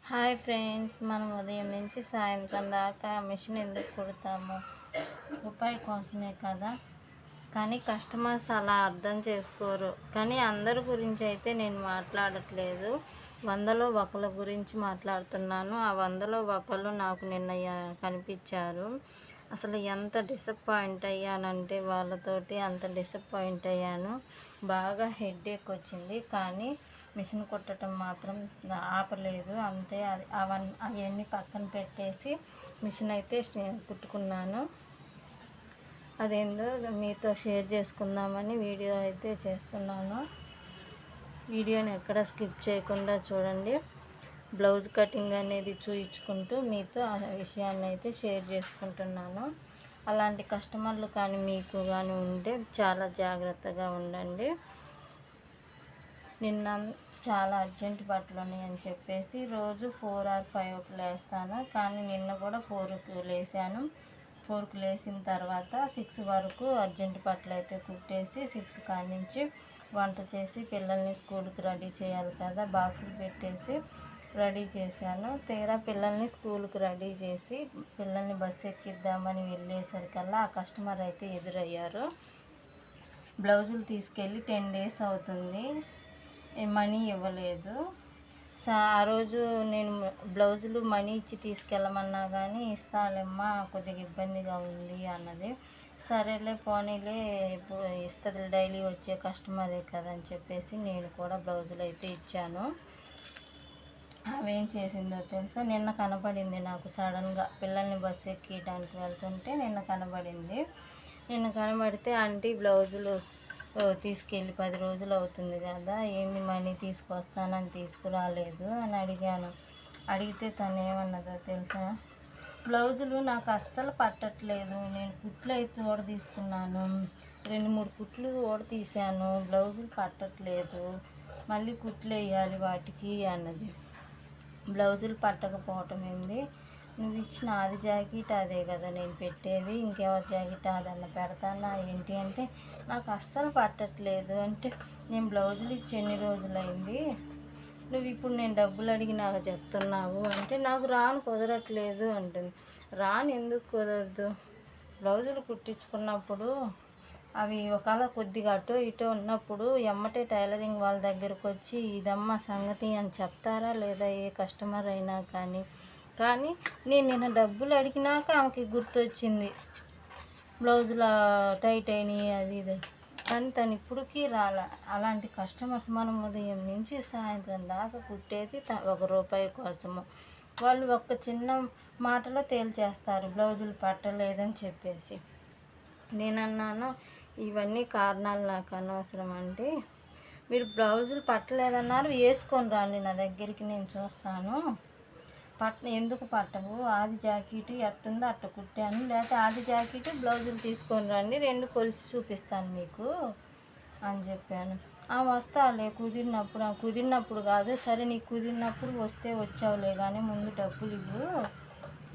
Hi friends, మనం ఉదయం నుంచి సాయంత్రం దాకా మిషన్ ఎందుకు కుడతాము? రూపాయి కోసమే కదా. కానీ కస్టమర్స్ అలా అర్థం చేసుకోరు. కానీ అందరి గురించి అయితే నేను మాట్లాడట్లేదు, వందలో ఒకళ్ళ గురించి మాట్లాడుతున్నాను. ఆ వందలో ఒకళ్ళు నాకు నిన్న కనిపించారు. అసలు ఎంత డిసప్పాయింట్ అయ్యానంటే వాళ్ళతోటి అంత డిసప్పాయింట్ అయ్యాను. బాగా హెడేక్ వచ్చింది, కానీ మిషన్ కుట్టడం మాత్రం ఆపలేదు. అంతే, అవన్నీ పక్కన పెట్టేసి మిషన్ అయితే కుట్టుకున్నాను. అదేందో మీతో షేర్ చేసుకుందామని వీడియో అయితే చేస్తున్నాను. వీడియోని ఎక్కడ స్కిప్ చేయకుండా చూడండి. బ్లౌజ్ కటింగ్ అనేది చూయించుకుంటూ మీతో ఆ విషయాన్ని అయితే షేర్ చేసుకుంటున్నాను. అలాంటి కస్టమర్లు కానీ మీకు కానీ ఉంటే చాలా జాగ్రత్తగా ఉండండి. నిన్న చాలా అర్జెంట్ బట్టలు ఉన్నాయని చెప్పేసి రోజు 4 or 5కి లేస్తాను, కానీ నిన్న కూడా 4కి లేసాను. 4కి లేచిన తర్వాత 6 వరకు అర్జెంట్ బట్టలు అయితే కుట్టేసి 6 కాడి నుంచి వంట చేసి పిల్లల్ని స్కూల్కి రెడీ చేయాలి కదా, బాక్సులు పెట్టేసి రెడీ చేశాను. తీరా పిల్లల్ని స్కూల్కి రెడీ చేసి పిల్లల్ని బస్సు ఎక్కిద్దామని వెళ్ళేసరికల్లా ఆ కస్టమర్ అయితే ఎదురయ్యారు. బ్లౌజులు తీసుకెళ్ళి 10 days అవుతుంది, మనీ ఇవ్వలేదు. ఆ రోజు నేను బ్లౌజులు మనీ ఇచ్చి తీసుకెళ్ళమన్నా కానీ ఇస్తాలేమ్మా, కొద్దిగా ఇబ్బందిగా ఉంది అన్నది. సరేలే పోనీలే, ఇప్పుడు ఇస్తుంది, డైలీ వచ్చే కస్టమరే కదని చెప్పేసి నేను కూడా బ్లౌజులు అయితే ఇచ్చాను. అవేం చేసిందో తెలుసా, నిన్న కనబడింది నాకు సడన్గా. పిల్లల్ని బస్సు ఎక్కియడానికి వెళ్తుంటే నిన్న కనబడింది. నిన్న కనబడితే ఆంటీ బ్లౌజులు తీసుకెళ్ళి 10 రోజులు అవుతుంది కదా, ఏంది మనీ తీసుకొస్తానని తీసుకురాలేదు అని అడిగాను. అడిగితే తను ఏమన్నదో తెలుసా, బ్లౌజులు నాకు అస్సలు పట్టట్లేదు, నేను కుట్లు అయితే ఓడ తీసుకున్నాను, 2-3 కుట్లు ఓడ తీసాను, బ్లౌజులు పట్టట్లేదు, మళ్ళీ కుట్లు వేయాలి వాటికి అన్నది. బ్లౌజులు పట్టకపోవటం ఏంది, నువ్వు ఇచ్చిన ఆది జాకెట్ అదే కదా నేను పెట్టేది, ఇంకెవరి జాకెట్ అదన్నా పెడతానా ఏంటి అంటే, నాకు అస్సలు పట్టట్లేదు అంటే, నేను బ్లౌజులు ఇచ్చి ఎన్ని రోజులైంది, నువ్వు ఇప్పుడు నేను డబ్బులు అడిగి నాకు చెప్తున్నావు అంటే, నాకు రాను కుదరట్లేదు అంటుంది. రాను ఎందుకు కుదరదు, బ్లౌజులు కుట్టించుకున్నప్పుడు అవి ఒకవేళ కొద్దిగా అటో ఇటో ఉన్నప్పుడు ఎమ్మటే టైలరింగ్ వాళ్ళ దగ్గరకు వచ్చి ఇదమ్మా సంగతి అని చెప్తారా లేదా ఏ కస్టమర్ అయినా కానీ. కానీ నేను నిన్న డబ్బులు అడిగినాక ఆమెకి గుర్తొచ్చింది బ్లౌజుల టైట్ అయినాయి అది ఇది, కానీ తను ఇప్పటికీ రాలా. అలాంటి కస్టమర్స్ మనం ఉదయం నుంచి సాయంత్రం దాకా కుట్టేది ₹1 కోసము. వాళ్ళు ఒక్క చిన్న మాటలో తేల్చేస్తారు బ్లౌజులు పట్టలేదని చెప్పేసి. నేనన్నాను, ఇవన్నీ కారణాలు నాకు అనవసరం అండి, మీరు బ్లౌజులు పట్టలేదన్నారు, వేసుకొని రండి నా దగ్గరికి, నేను చూస్తాను. ఎందుకు పట్టవు, ఆది జాకెట్ ఎట్టుందో అట్ట కుట్టాను, లేకపోతే ఆది జాకెట్ బ్లౌజులు తీసుకొని రండి, 2 కొలిసి చూపిస్తాను మీకు అని చెప్పాను. వస్తాలే కుదిరినప్పుడు, కుదిరినప్పుడు కాదు, సరే నీకు కుదిరినప్పుడు వస్తే వచ్చావులే కానీ ముందు డబ్బులు ఇవ్వు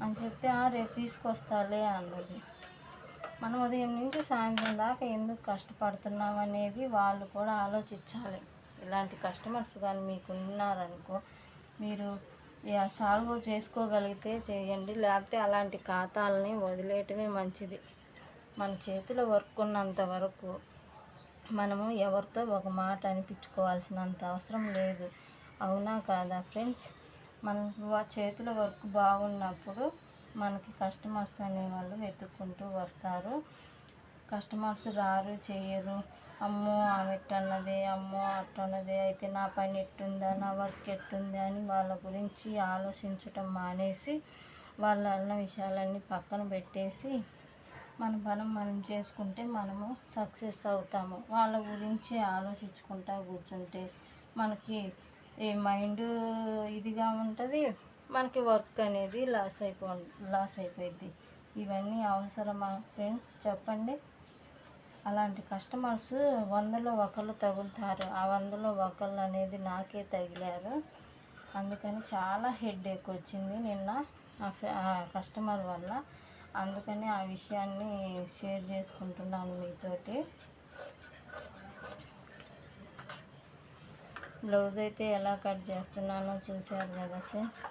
అని చెప్తే, రేపు తీసుకొస్తాలే అన్నది. మనం ఉదయం నుంచి సాయంత్రం దాకా ఎందుకు కష్టపడుతున్నాం అనేది వాళ్ళు కూడా ఆలోచించాలి. ఇలాంటి కస్టమర్స్ కానీ మీకు ఉన్నారనుకో, మీరు సాల్వ్ చేసుకోగలిగితే చేయండి, లేకపోతే అలాంటి ఖాతాలని వదిలేయటమే మంచిది. మన చేతిలో వర్క్ ఉన్నంత వరకు మనము ఎవరితో ఒక మాట అనిపించుకోవాల్సినంత అవసరం లేదు. అవునా కాదా ఫ్రెండ్స్? మన చేతిలో వర్క్ బాగున్నప్పుడు మనకి కస్టమర్స్ అనేవాళ్ళు వెతుక్కుంటూ వస్తారు. కస్టమర్స్ రారు, చేయరు, అమ్మో ఆమె ఎట్టన్నది, అమ్మో అట్టన్నది, అయితే నా పని ఎట్టుందా, నా వర్క్ ఎట్టుంది అని వాళ్ళ గురించి ఆలోచించటం మానేసి వాళ్ళ అన్న విషయాలన్నీ పక్కన పెట్టేసి మన పని మనం చేసుకుంటే మనము సక్సెస్ అవుతాము. వాళ్ళ గురించి ఆలోచించుకుంటా కూర్చుంటే మనకి మైండ్ ఇదిగా ఉంటుంది, మనకి వర్క్ అనేది లాస్ అయిపోయింది. ఇవన్నీ అవసరమా ఫ్రెండ్స్ చెప్పండి? అలాంటి కస్టమర్స్ 100లో 1 తగులుతారు. ఆ 100లో 1 అనేది నాకే తగిలారు. అందుకని చాలా హెడేక్ వచ్చింది నిన్న ఆ కస్టమర్ వల్ల. అందుకని ఆ విషయాన్ని షేర్ చేసుకుంటున్నాను మీతోటి. బ్లౌజ్ అయితే ఎలా కట్ చేస్తున్నానో చూశారు కదా ఫ్రెండ్స్.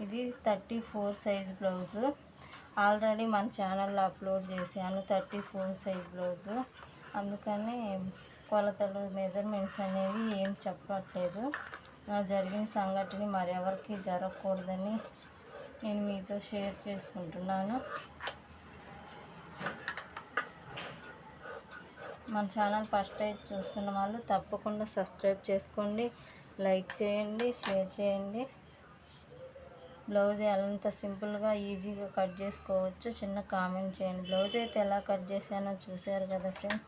ఇది 34 సైజ్ బ్లౌజు. ఆల్రెడీ మన ఛానల్లో అప్లోడ్ చేశాను 34 సైజ్ బ్లౌజు. అందుకని కొలతలు మెజర్మెంట్స్ అనేవి ఏం చెప్పట్లేదు. నా జరిగిన సంఘటన మరెవరికి జరగకూడదని నేను మీతో షేర్ చేసుకుంటున్నాను. మన ఛానల్ ఫస్ట్ టైం చూస్తున్న వాళ్ళు తప్పకుండా సబ్స్క్రైబ్ చేసుకోండి, లైక్ చేయండి, షేర్ చేయండి. బ్లౌజ్ ఎంత సింపుల్గా ఈజీగా కట్ చేసుకోవచ్చు చిన్న కామెంట్ చేయండి. బ్లౌజ్ అయితే ఎలా కట్ చేశానో చూశారు కదా ఫ్రెండ్స్.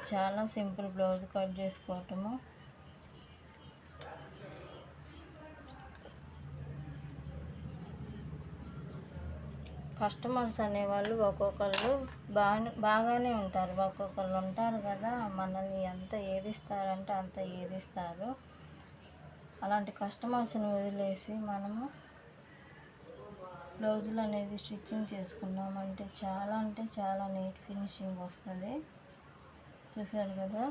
చాలా సింపుల్ బ్లౌజ్ కట్ చేసుకోవటము. కస్టమర్స్ అనేవాళ్ళు ఒక్కొక్కళ్ళు బాగానే ఉంటారు, ఒక్కొక్కళ్ళు ఉంటారు కదా మనల్ని ఎంత ఏదిస్తారంటే అంత ఏదిస్తారు. అలాంటి కస్టమర్స్ని వదిలేసి మనము బ్లౌజులు అనేది స్టిచ్చింగ్ చేసుకున్నామంటే చాలా నీట్ ఫినిషింగ్ వస్తుంది. చూసారు కదా.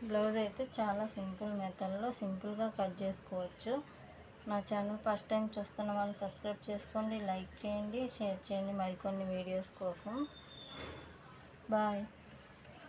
బ్లౌజ్ అయితే చాలా సింపుల్ మెథడ్లో సింపుల్గా కట్ చేసుకోవచ్చు. నా ఛానల్ ఫస్ట్ టైం చూస్తున్న వాళ్ళు సబ్స్క్రైబ్ చేసుకోండి, లైక్ చేయండి, షేర్ చేయండి మరికొన్ని వీడియోస్ కోసం. బాయ్.